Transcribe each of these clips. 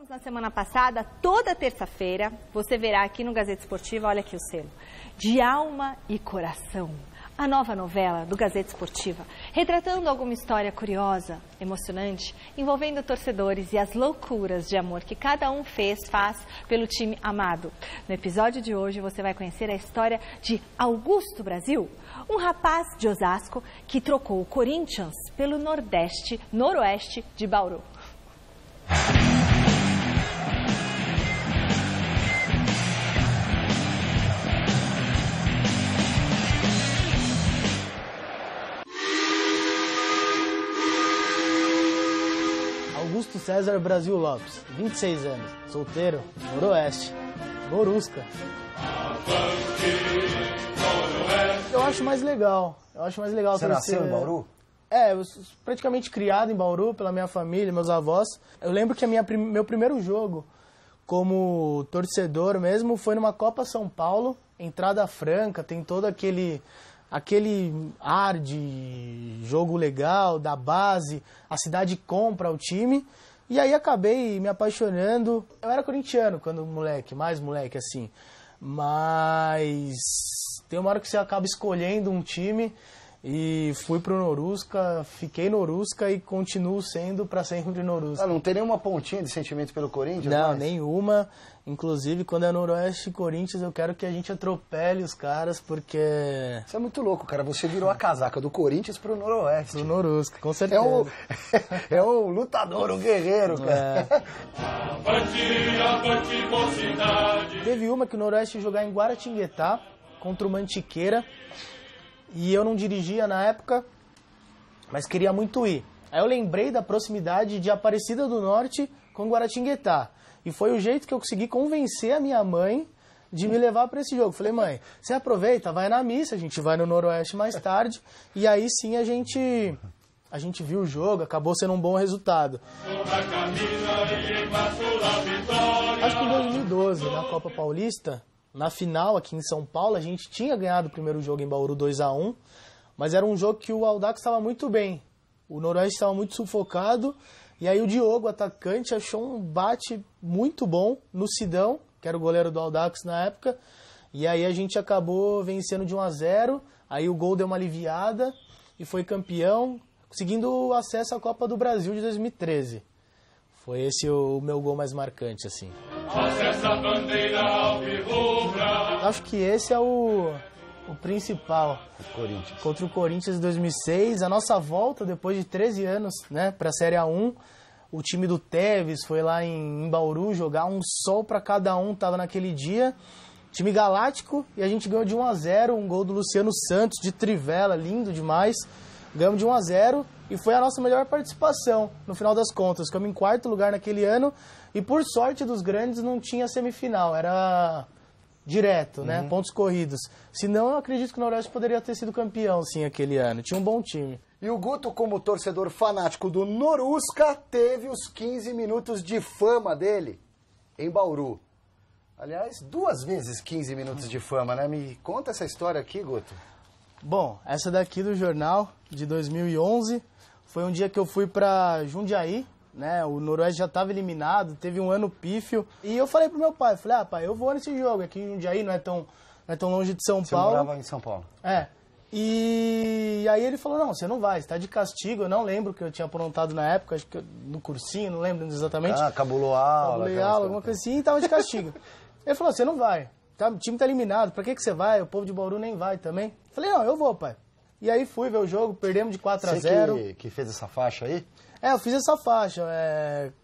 falamos na semana passada, toda terça-feira você verá aqui no Gazeta Esportiva, olha aqui o selo, De Alma e Coração. A nova novela do Gazeta Esportiva, retratando alguma história curiosa, emocionante, envolvendo torcedores e as loucuras de amor que cada um faz pelo time amado. No episódio de hoje você vai conhecer a história de Augusto Brasil, um rapaz de Osasco que trocou o Corinthians pelo noroeste de Bauru. Augusto César Brasil Lopes, 26 anos, solteiro, noroeste, Norusca. Eu acho mais legal. Você nasceu em Bauru? É, eu sou praticamente criado em Bauru pela minha família, meus avós. Eu lembro que meu primeiro jogo como torcedor mesmo foi numa Copa São Paulo, entrada franca, tem todo aquele ar de jogo legal, da base, a cidade compra o time. E aí acabei me apaixonando. Eu era corintiano quando mais moleque assim. Mas tem uma hora que você acaba escolhendo um time e fui pro Norusca, fiquei Norusca e continuo sendo pra sempre Norusca. Ah, não tem nenhuma pontinha de sentimento pelo Corinthians? Não, mais? Nenhuma. Inclusive, quando é Noroeste e Corinthians, eu quero que a gente atropele os caras, porque... Isso é muito louco, cara. Você virou a casaca do Corinthians pro Noroeste. Pro Norusca, com certeza. É um lutador, um guerreiro, cara. Teve uma que o Noroeste ia jogar em Guaratinguetá, contra o Mantiqueira, e eu não dirigia na época, mas queria muito ir. Aí eu lembrei da proximidade de Aparecida do Norte com Guaratinguetá. E foi o jeito que eu consegui convencer a minha mãe de me levar para esse jogo. Falei, mãe, você aproveita, vai na missa, a gente vai no Noroeste mais tarde. E aí sim a gente viu o jogo, acabou sendo um bom resultado. Acho que em 2012, na Copa Paulista, na final aqui em São Paulo, a gente tinha ganhado o primeiro jogo em Bauru 2-1, mas era um jogo que o Audax estava muito bem. O Noroeste estava muito sufocado. E aí o Diogo, atacante, achou um bate muito bom no Sidão, que era o goleiro do Audax na época. E aí a gente acabou vencendo de 1-0, aí o gol deu uma aliviada e foi campeão, conseguindo acesso à Copa do Brasil de 2013. Foi esse o meu gol mais marcante, assim. Acho que esse é o principal. Corinthians. Contra o Corinthians em 2006, a nossa volta depois de 13 anos, né, para a Série A1. O time do Tevez foi lá em Bauru jogar, um sol para cada um, tava naquele dia. Time galáctico, e a gente ganhou de 1-0, um gol do Luciano Santos de trivela, lindo demais. Ganhamos de 1-0 e foi a nossa melhor participação, no final das contas. Ficamos em quarto lugar naquele ano e por sorte dos grandes não tinha semifinal, era direto, né? Pontos corridos. Senão eu acredito que o Noroeste poderia ter sido campeão, sim, aquele ano. Tinha um bom time. E o Guto, como torcedor fanático do Norusca, teve os 15 minutos de fama dele em Bauru. Aliás, 2 vezes 15 minutos de fama, né? Me conta essa história aqui, Guto. Bom, essa daqui do jornal, de 2011, foi um dia que eu fui pra Jundiaí, né? O Noroeste já estava eliminado, teve um ano pífio. E eu falei pro meu pai, pai, eu vou nesse jogo, aqui em Jundiaí não é tão longe de São Paulo. Você morava em São Paulo? É. E aí ele falou, não, você não vai, você tá de castigo. Eu não lembro o que eu tinha aprontado na época, acho que no cursinho, não lembro exatamente. Ah, cabulou aula. Cabulei aula, alguma coisa assim, e tava de castigo. Ele falou, você não vai, tá, o time tá eliminado, pra que você vai? O povo de Bauru nem vai também. Falei, não, eu vou, pai. E aí fui ver o jogo, perdemos de 4-0. Você que fez essa faixa aí? É, eu fiz essa faixa,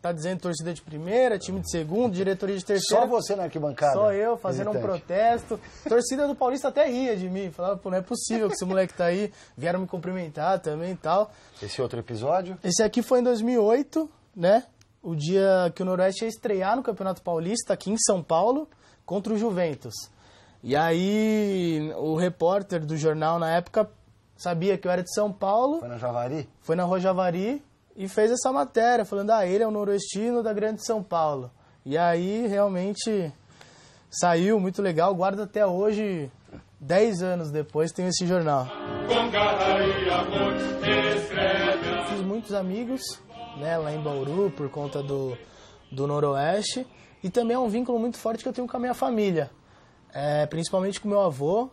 tá dizendo torcida de primeira, time de segundo, diretoria de terceira. Só você na arquibancada? Só eu, fazendo um protesto. Torcida do Paulista até ria de mim, falava, pô, não é possível que esse moleque tá aí. Vieram me cumprimentar também e tal. Esse outro episódio? Esse aqui foi em 2008, né? O dia que o Noroeste ia estrear no Campeonato Paulista, aqui em São Paulo, contra o Juventus. E aí, o repórter do jornal, na época, sabia que eu era de São Paulo. Foi na Javari? Foi na Rua Javari. E fez essa matéria, falando, ele é o noroestino da Grande São Paulo. E aí, realmente, saiu, muito legal. Guardo até hoje, 10 anos depois, tenho esse jornal. Fiz muitos amigos, né, lá em Bauru, por conta do do Noroeste. E também é um vínculo muito forte que eu tenho com a minha família, principalmente com meu avô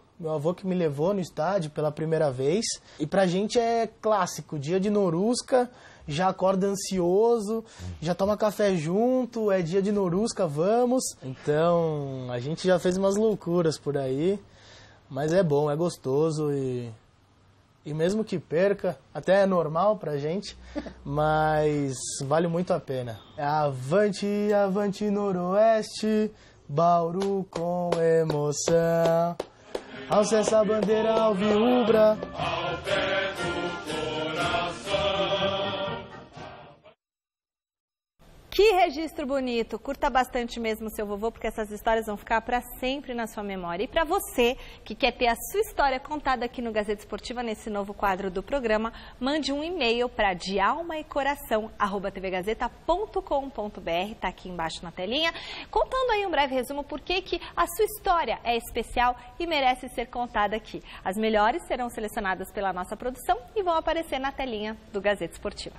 que me levou no estádio pela primeira vez. E pra gente é clássico, dia de Norusca, já acorda ansioso, já toma café junto, é dia de Norusca, vamos. Então a gente já fez umas loucuras por aí, mas é bom, é gostoso e mesmo que perca, até é normal pra gente, mas vale muito a pena. Avante, avante Noroeste, Bauru com emoção. Alça essa bandeira alvirrubra. Ao pé do coração. Que registro bonito! Curta bastante mesmo o seu vovô, porque essas histórias vão ficar para sempre na sua memória. E para você que quer ter a sua história contada aqui no Gazeta Esportiva, nesse novo quadro do programa, mande um e-mail para dealmaecoração@tvgazeta.com.br, está aqui embaixo na telinha, contando aí um breve resumo por que a sua história é especial e merece ser contada aqui. As melhores serão selecionadas pela nossa produção e vão aparecer na telinha do Gazeta Esportiva.